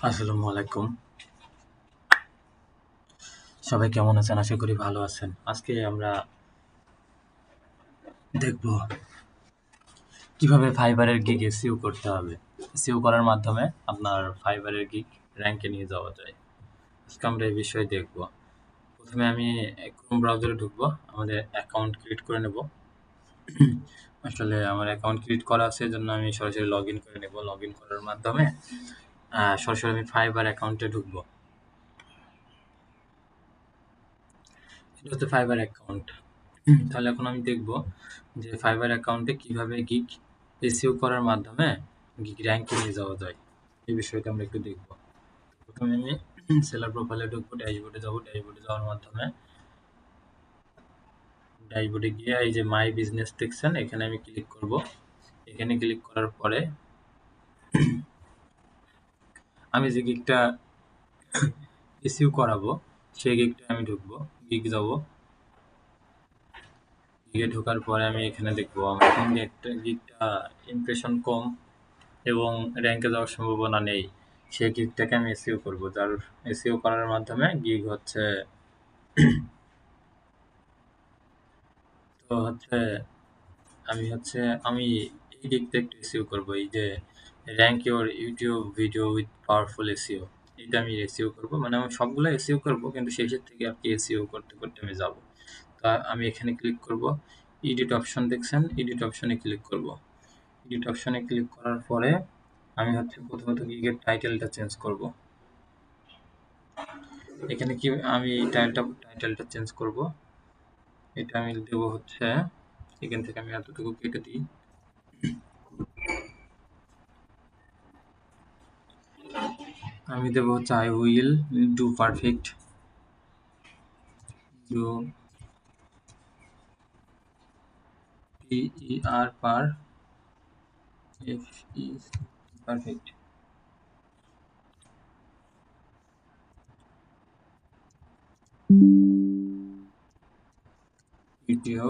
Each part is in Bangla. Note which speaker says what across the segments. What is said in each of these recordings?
Speaker 1: আসসালামু আলাইকুম। সবাই কেমন আছেন? আশা করি ভালো আছেন। আজকে আমরা দেখব কিভাবে ফাইবারের গিগ এসইও করতে হবে। এসইও করার মাধ্যমে আপনার ফাইবারের গিগ র‍্যাংকে নিয়ে যাওয়া যায়। আজকে আমরা এই বিষয়ে দেখব। প্রথমে আমি ক্রোম ব্রাউজারে ঢুকবো। আমাদের অ্যাকাউন্ট ক্রিয়েট করে নেব। আসলে আমার অ্যাকাউন্ট ক্রিয়েট করা আছে, এজন্য আমি সরাসরি লগইন করে নেব। লগইন করার মাধ্যমে সরাসরি আমি ফাইবার অ্যাকাউন্টে ঢুকবো। এটা হচ্ছে ফাইবার অ্যাকাউন্ট। তাহলে এখন আমি দেখব যে ফাইবার অ্যাকাউন্টে কিভাবে গিগ এসইও করার মাধ্যমে গিগ র‍্যাংকে নিয়ে যাওয়া যায়। এই বিষয়টা আমরা একটু দেখব। প্রথমে আমি সেলার প্রোফাইলে ঢুকবো, ড্যাশবোর্ডে যাব। ড্যাশবোর্ডে যাওয়ার মাধ্যমে ড্যাশবোর্ডে গিয়ে এই যে মাই বিজনেস দেখছেন, এখানে আমি ক্লিক করব। এখানে ক্লিক করার পরে আমি যে গিগটা এসইও করাবো সেই গিগটা আমি ঢুকবো। গিগ যাব। গিগে ঢোকার পরে আমি এখানে দেখবো আমার গিগটা ইমপ্রেশন কম এবং র‍্যাংকে যাওয়ার সম্ভাবনা নেই, সেই গিগটাকে আমি এসইও করব। যার এসইও করার মাধ্যমে গিগ হচ্ছে তো হচ্ছে আমি এই গিগটা একটু এসইও করব। এই যে rank your YouTube video with powerful SEO, এটা আমি এসইও করব। মানে আমি সবগুলো এসইও করব, কিন্তু শেষের থেকে আর কি এসইও করতে করতে আমি যাব। তা আমি এখানে ক্লিক করব। এডিট অপশন দেখছেন, এডিট অপশনে ক্লিক করব। এডিট অপশনে ক্লিক করার পরে আমি প্রথমত গিগের টাইটেলটা চেঞ্জ করব। এখানে কি আমি টাইটেলটা চেঞ্জ করব। এটা আমি দেব হচ্ছে, এখান থেকে আমি এতটুকু কেটে দিই। আমি দেব হচ্ছে I will do perfect, do PER per FEC perfect. Video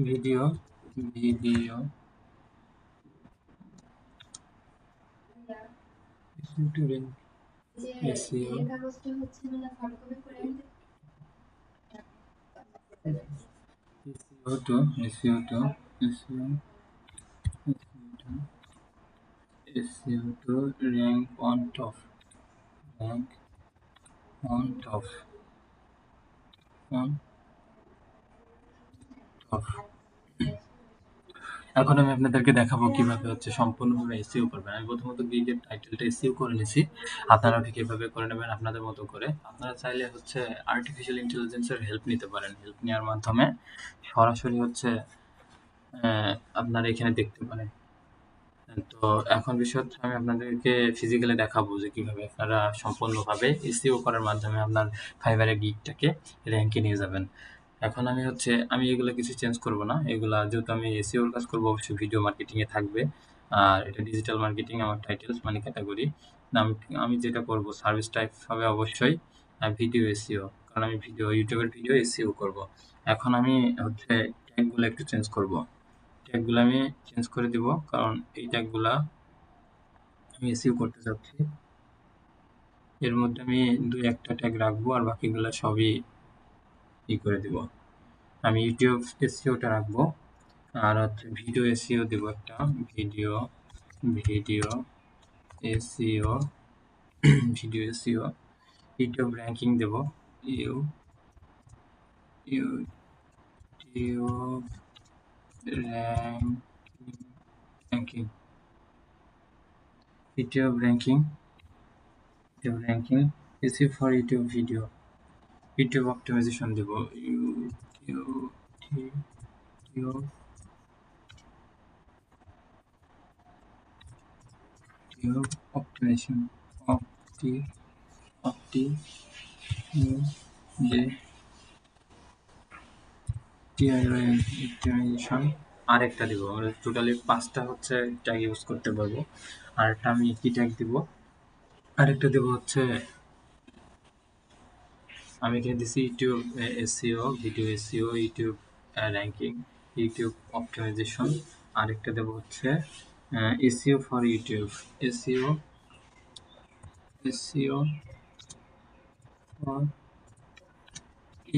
Speaker 1: video video SEO SEO to rank on top, rank on top, on top। এখন আমি আপনাদেরকে দেখাবো কিভাবে সম্পূর্ণভাবে এসইও করবেন। আমি প্রথমত গিগের টাইটেলটা এসইও করে নিছি। আপনারা ঠিক এভাবে করে নেবেন আপনাদের মতো করে। আপনারা চাইলে আর্টিফিশিয়াল ইন্টেলিজেন্সের হেল্প নিতে পারেন। হেল্প নেওয়ার মাধ্যমে সরাসরি আপনারা এখানে দেখতে পারেন। তো এখন বিষয় হচ্ছে আমি আপনাদেরকে ফিজিক্যালি দেখাবো যে কিভাবে আপনারা সম্পূর্ণভাবে এসইও করার মাধ্যমে আপনার ফাইবারের গিগটাকে র‍্যাংকে নিয়ে যাবেন। এখন আমি এগুলা কিছু চেঞ্জ করব না। এগুলা যেহেতু আমি এসইওর কাজ করব, অবশ্যই ভিডিও মার্কেটিং এ থাকবে। আর এটা ডিজিটাল মার্কেটিং আমার টাইটেলস মানে ক্যাটাগরি। আমি আমি যেটা করব সার্ভিস টাইপ হবে অবশ্যই ভিডিও এসইও, কারণ আমি ইউটিউবের ভিডিও এসইও করব। এখন আমি ট্যাগগুলো একটু চেঞ্জ করব। ট্যাগগুলো আমি চেঞ্জ করে দিব, কারণ এই ট্যাগগুলা আমি এসইও করতে চাচ্ছি। এর মধ্যে আমি ২-১টা ট্যাগ রাখবো, আর বাকিগুলা সবই করে দিব। আমি ইউটিউব এসইওটা রাখবো, আর ভিডিও এসইও দিব একটা। Video video SEO video SEO. YouTube ranking দেব। You YouTube ranking YouTube ranking SEO for YouTube video. YouTube optimisation দেব। ইউটিউব অপটিমাইজেশন অপটিমাইজেশন আরেকটা দিব। আমরা টোটালি 5টা ট্যাগ ইউজ করতে পারবো। আরেকটা আমি কি ট্যাগ দিব, আরেকটা দেব আমি এখানে দিছি YouTube SEO, video SEO, YouTube ranking, YouTube optimisation, আরেকটা দেবো হচ্ছে SEO for YouTube, SEO SEO for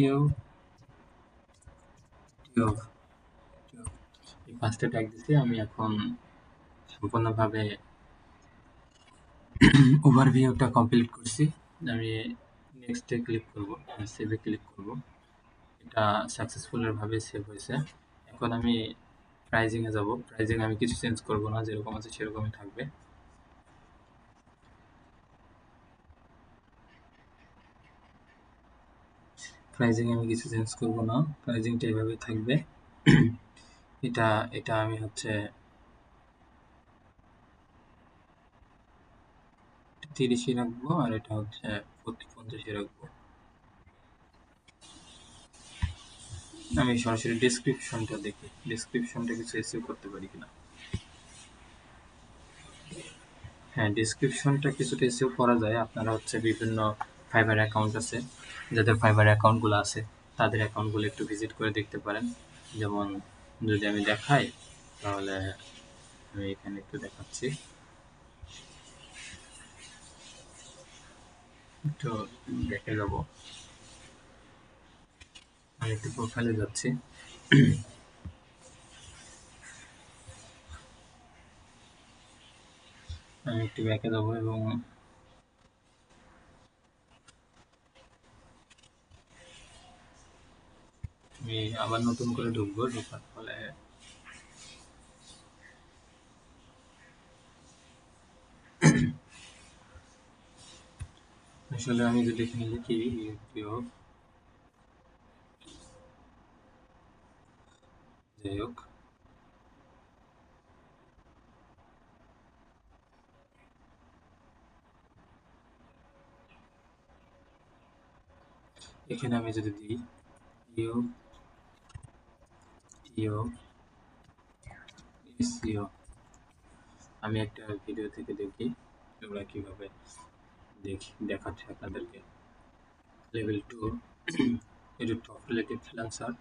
Speaker 1: YouTube. এই পাঁচটা ট্যাগ দিতে আমি এখন সম্পূর্ণভাবে ওভারভিউটা কমপ্লিট করছি। আমি নেক্সটে ক্লিক করব, সেভে ক্লিক করব। এটা সাকসেসফুলভাবে সেভ হয়েছে। এখন আমি প্রাইজিংয়ে যাব। প্রাইজিং আমি কিছু চেঞ্জ করব না, যেরকম আছে সেরকমই থাকবে। প্রাইজিং আমি কিছু চেঞ্জ করব না, প্রাইজিংটা এভাবে থাকবে। এটা এটা আমি হচ্ছে 30-ই রাখবো, আর এটা হচ্ছে 50-ই রাখবো। আমি সরাসরি ডেসক্রিপশনটা দেখি, ডেসক্রিপশনটা কিছু এসইও করতে পারি কিনা। হ্যাঁ, ডেসক্রিপশনটা কিছুটা এসইও করা যায়। আপনারা হচ্ছে বিভিন্ন ফাইবার অ্যাকাউন্ট আছে, যাদের ফাইবার অ্যাকাউন্টগুলো আছে তাদের অ্যাকাউন্টগুলো একটু ভিজিট করে দেখতে পারেন। যেমন যদি আমি দেখাই, তাহলে আমি এখানে একটু দেখাচ্ছি, একটু দেখে যাব। আমি একটু প্রোফাইলে যাচ্ছি, আমি একটু ব্যাকে যাবো এবং আমি আবার নতুন করে ঢুকবো। ঢোকার ফলে আসলে আমি যদি এখানে লিখি ইউটিউব, যাই হোক, এখানে আমি যদি দিই ইউটিউব এসইও, আমি একটা ভিডিও থেকে দেখি এগুলা কিভাবে দেখাচ্ছে আপনাদেরকে। Level 2 edit top related freelancer.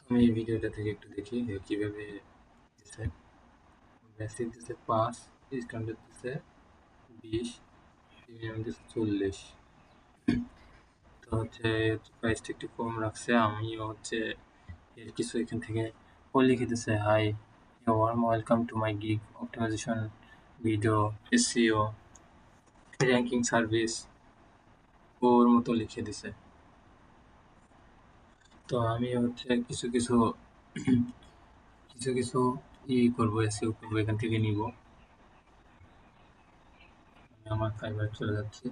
Speaker 1: আমি এই ভিডিওটা থেকে একটু দেখি কিভাবে দিচ্ছে। বেসিক দিচ্ছে 5, স্ট্যান্ডার্ড দিচ্ছে 20, প্রিমিয়াম দিচ্ছে 40। তো হচ্ছে প্রাইসটা একটু কম রাখছে। আমিও হচ্ছে এর কিছু এখান থেকে ও লিখে দিচ্ছে, hi warm welcome to my gig optimization video SEO ranking service, ওর মতো লিখে দিছে। তো আমি হচ্ছে কিছু কিছু কিছু কিছু করবো, এসইও করবো, এখান থেকে নিব। আমি আমার ফাইবার চলে যাচ্ছি।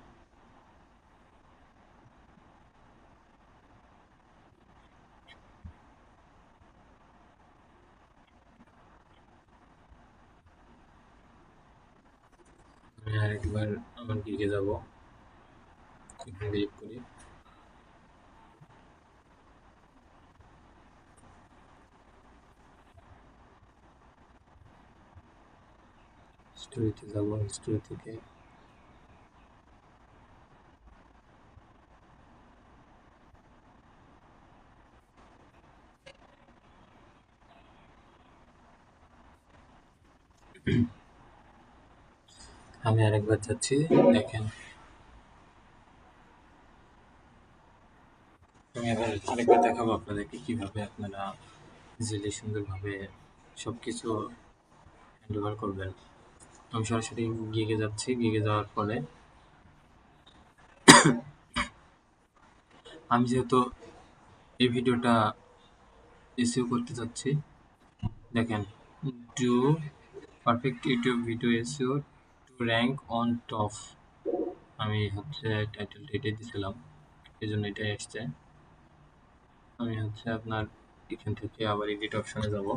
Speaker 1: আমি আরেকবার আমার গিগে যাব, এখানে ক্লিক করি, স্টোরিতে যাব, স্টোরি থেকে আমি আরেকবার যাচ্ছি। দেখেন, আমি এবার আরেকবার দেখাবো আপনাদেরকে কিভাবে আপনারা ইজিলি সুন্দরভাবে সবকিছু হ্যান্ড ওভার করবেন। আমি সরাসরি গিগে যাচ্ছি, গিগে যাওয়ার ফলে আমি যেহেতু এই ভিডিওটা এসইও করতে যাচ্ছি, দেখেন, do perfect YouTube video SEO to rank on top. আমি হচ্ছে টাইটেলটা এটাই দিয়েছিলাম, এই জন্য এটাই এসছে। আমি হচ্ছে আপনার এখান থেকে আবার এডিট অপশনে যাব।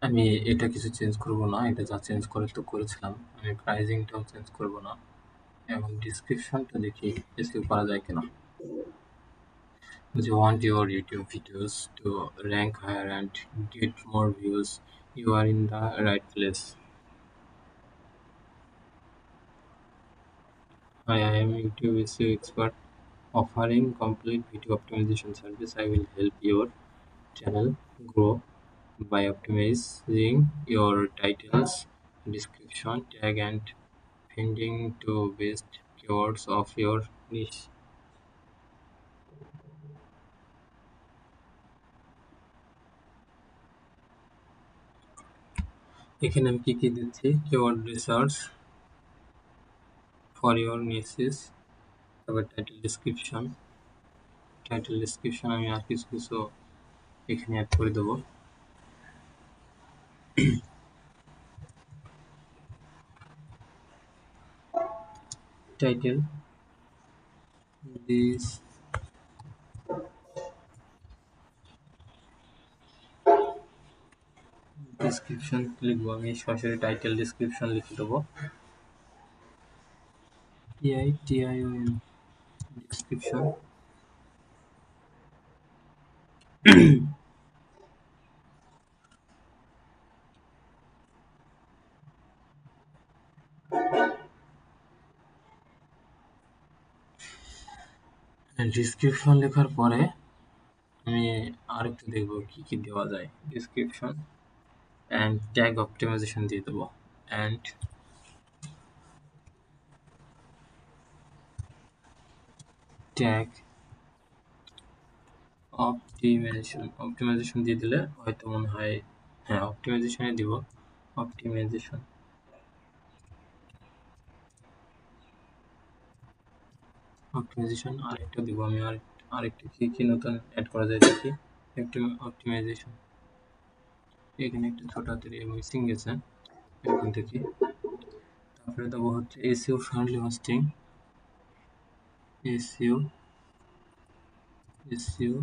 Speaker 1: আমি এটা কিছু চেঞ্জ করব না, এটা যা চেঞ্জ করে তো করেছিলাম। আমি প্রাইজিংটাও চেঞ্জ করব না, এবং ডিসক্রিপশনটা দেখি এসইও করা যায় কিনা। You want your YouTube videos to rank higher and get more views, you are in the right place. Hi, I am YouTube SEO expert offering complete video optimization service. I will help your channel grow by optimizing your titles, description, tag, and finding to best keywords of your niche. এখানে আমি কি দিচ্ছি keyword research for your niches, তারপর টাইটেল ডেসক্রিপশন আমি আর কিছু কিছু এখানে অ্যাড করে দেবো। টাইটেল দিস ডেসক্রিপশন লিখবো, আমি সরাসরি টাইটেল ডেসক্রিপশন লিখে দেবো TITION ডেসক্রিপশন। ডেসক্রিপশন লেখার পরে আমি আরেকটু দেখবো কি কি দেওয়া যায়। ডেসক্রিপশন অ্যান্ড ট্যাগ অপটিমাইজেশন দিয়ে দেবো। অ্যান্ড ট্যাগ অপটিমাইজেশন দিয়ে দিলে হয়তো মনে হয়, হ্যাঁ অপটিমাইজেশনে দিব। অপটিমাইজেশন আরেকটা দিব আমি, আরেকটা কি কি নতুন অ্যাড করা যায় দেখি। অপটিমাইজেশন এখানে একটা ছোট হাতের মিসিং গেছে, এখন দেখি। তারপরে দেবো হচ্ছে SEO friendly hosting, SEO SEO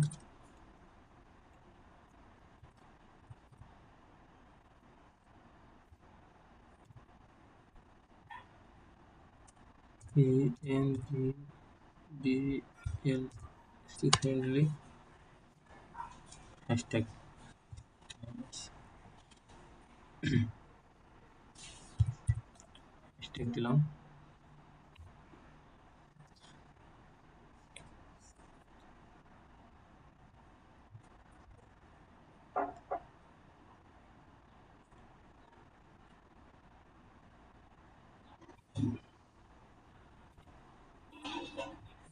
Speaker 1: ANGDL friendly hashtag দিলাম।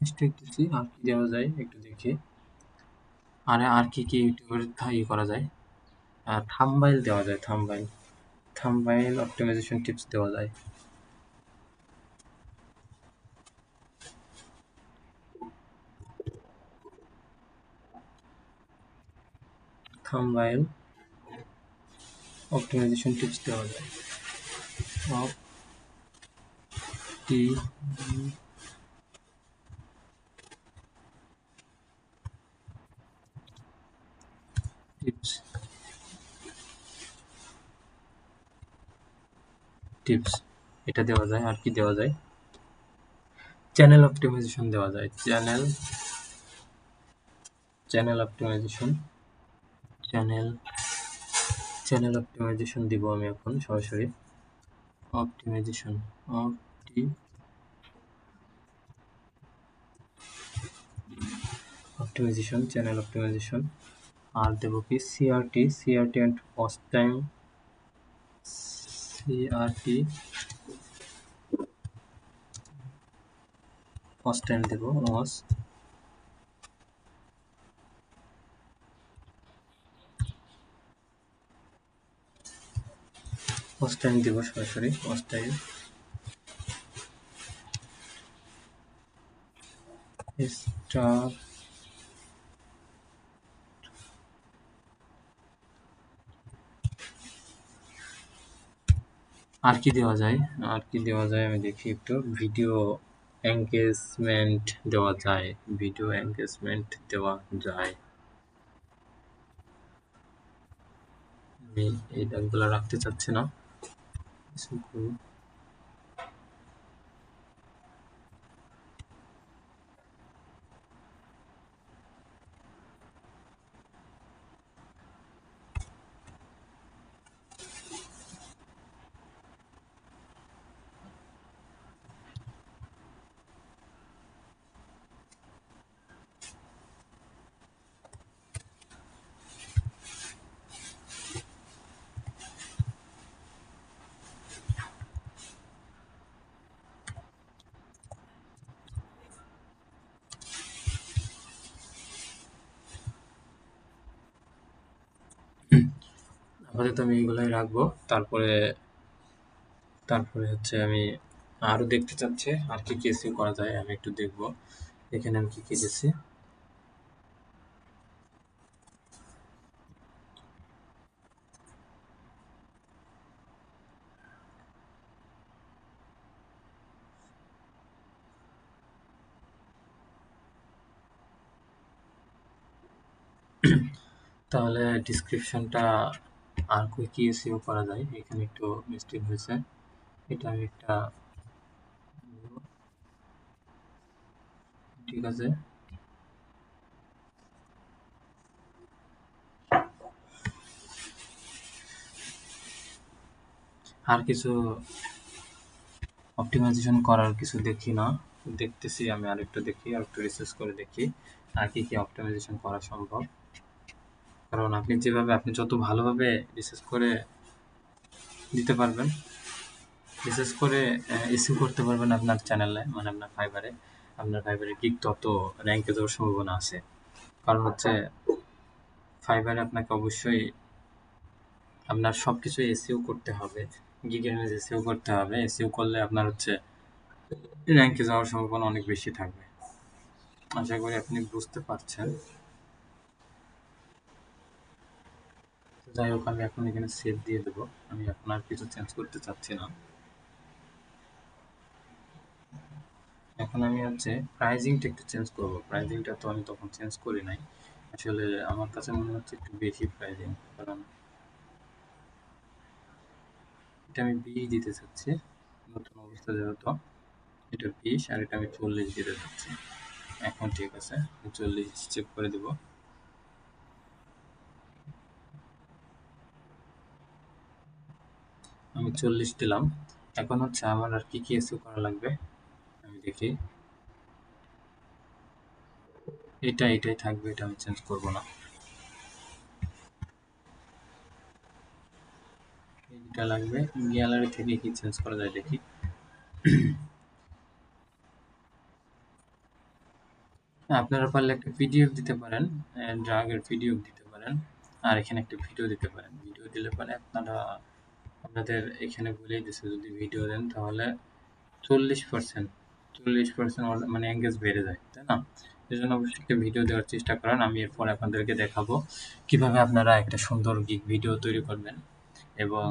Speaker 1: হ্যাশট্যাগ দিচ্ছি, আর কি দেওয়া যায় একটু দেখি। আর কি কি ইউটিউবের করা যায়। থাম্বনেল দেওয়া যায়, থাম্বনেল অপটিমাইজেশন টিপস দেওয়া যায়। থাম্বনেল অপটিমাইজেশন টিপস দেওয়া যায়। টিপস টিপস এটা দেওয়া যায়। আর কি দেওয়া যায়, চ্যানেল অপটিমাইজেশন দেওয়া যায়। চ্যানেল অপটিমাইজেশন চ্যানেল অপটিমাইজেশন দিব আমি এখন সরাসরি। Optimization channel optimization. আর দেব কি সিআরটি অ্যান্ড ফার্স্ট টাইম দেব। ফার্স্ট টাইম দিব সরাসরি। ফার্স্ট টাইম স্টার আর কি দেওয়া যায় আমি দেখি একটু। ভিডিও এঙ্গেজমেন্ট দেওয়া যায়। আমি এই দাগগুলো রাখতে চাচ্ছি না। আপাতত আমি এগুলাই রাখবো। তারপরে তারপরে হচ্ছে আমি আরো দেখতে চাচ্ছি আর কি কি এসইও করা যায়, আমি একটু দেখবো এখানে আমি কি কি দিচ্ছি। তাহলে ডিসক্রিপশনটা আর কি এসইও করা যায়, এখানে একটু মিস্টেক হয়েছে, এটা আমি একটা ঠিক আছে। আর কিছু অপটিমাইজেশন করার কিছু দেখি না, দেখতেছি আমি আরেকটু দেখি, আর একটু রিসার্চ করে দেখি আর কি কি অপটিমাইজেশন করা সম্ভব। কারণ আপনি যত ভালোভাবে রিসার্চ করে দিতে পারবেন, রিসার্চ করে এসইও করতে পারবেন আপনার চ্যানেলে, মানে আপনার ফাইবারে গিগ তত র্যাঙ্কে যাওয়ার সম্ভাবনা আছে। কারণ হচ্ছে ফাইবারে আপনাকে অবশ্যই আপনার সবকিছু এসইও করতে হবে, গিগের ইমেজ এসইও করতে হবে। এসইও করলে আপনার হচ্ছে র্যাঙ্কে যাওয়ার সম্ভাবনা অনেক বেশি থাকবে। আশা করি আপনি বুঝতে পারছেন। তো যাই হোক, আমি এখন এখানে সেভ দিয়ে দেবো, আমি এখন আর কিছু চেঞ্জ করতে চাচ্ছি না। এখন আমি হচ্ছে প্রাইজিংটা একটু চেঞ্জ করব, প্রাইজিংটা তো আমি তখন চেঞ্জ করি নাই, আসলে আমার কাছে মনে হচ্ছে একটু বেশি প্রাইজিং, কারণ এটা আমি 20 দিতে চাচ্ছি নতুন অবস্থা যেহেতু। এটা 20 আর এটা আমি 40 দিতে চাচ্ছি। এখন ঠিক আছে, 40 চেক করে দিব। আমি 40 দিলাম। এখন হচ্ছে আমার আর কি কি এসইও করা লাগবে আমি দেখি। এটাই থাকবে, এটা আমি চেঞ্জ করব না। এটা লাগবে, গ্যালারি থেকে কি চেঞ্জ করা যায় দেখি। আপনারা পারলে একটা পিডিএফ দিতে পারেন, ড্রাগের পিডিএফ দিতে পারেন, আর এখানে একটা ভিডিও দিতে পারেন। ভিডিও দিলে পরে আপনাদের এখানে বলেই দিচ্ছে যদি ভিডিও দেন তাহলে 40% 40% মানে এঙ্গেজ বেড়ে যায়, তাই না? এই জন্য অবশ্যই একটা ভিডিও দেওয়ার চেষ্টা করেন। আমি এরপর আপনাদেরকে দেখাবো কিভাবে আপনারা একটা সুন্দর গিগ ভিডিও তৈরি করবেন এবং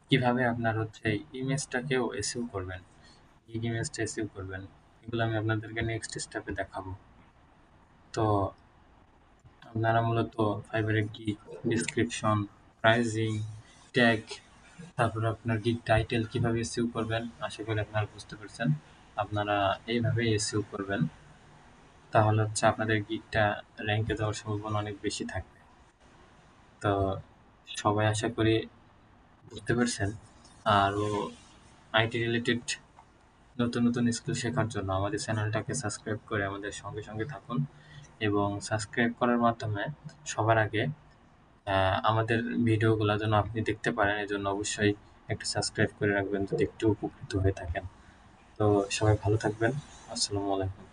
Speaker 1: কিভাবে আপনার হচ্ছে ইমেজটাকেও এসইও করবেন, গিগ ইমেজটা এসইও করবেন। এগুলো আমি আপনাদেরকে নেক্সট স্টেপে দেখাবো। তো আপনারা মূলত ফাইবারের গিগ ডিসক্রিপশন, প্রাইজিং, ট্যাগ, তারপরে আপনার গিগ টাইটেল কিভাবে এসইও করবেন, আশা করি আপনারা বুঝতে পারছেন। আপনারা এইভাবে এসইও করবেন, তাহলে হচ্ছে আপনাদের গিগটা র্যাঙ্কে যাওয়ার সম্ভাবনা অনেক বেশি থাকবে। তো সবাই আশা করি বুঝতে পারছেন। আরও আইটি রিলেটেড নতুন নতুন স্কিল শেখার জন্য আমাদের চ্যানেলটাকে সাবস্ক্রাইব করে আমাদের সঙ্গে সঙ্গে থাকুন, এবং সাবস্ক্রাইব করার মাধ্যমে সবার আগে আমাদের ভিডিওগুলো যেন আপনি দেখতে পারেন, এজন্য অবশ্যই একটা সাবস্ক্রাইব করে রাখবেন যদি একটু উপকৃত হয়ে থাকেন। তো সবাই ভালো থাকবেন। আসসালামু আলাইকুম।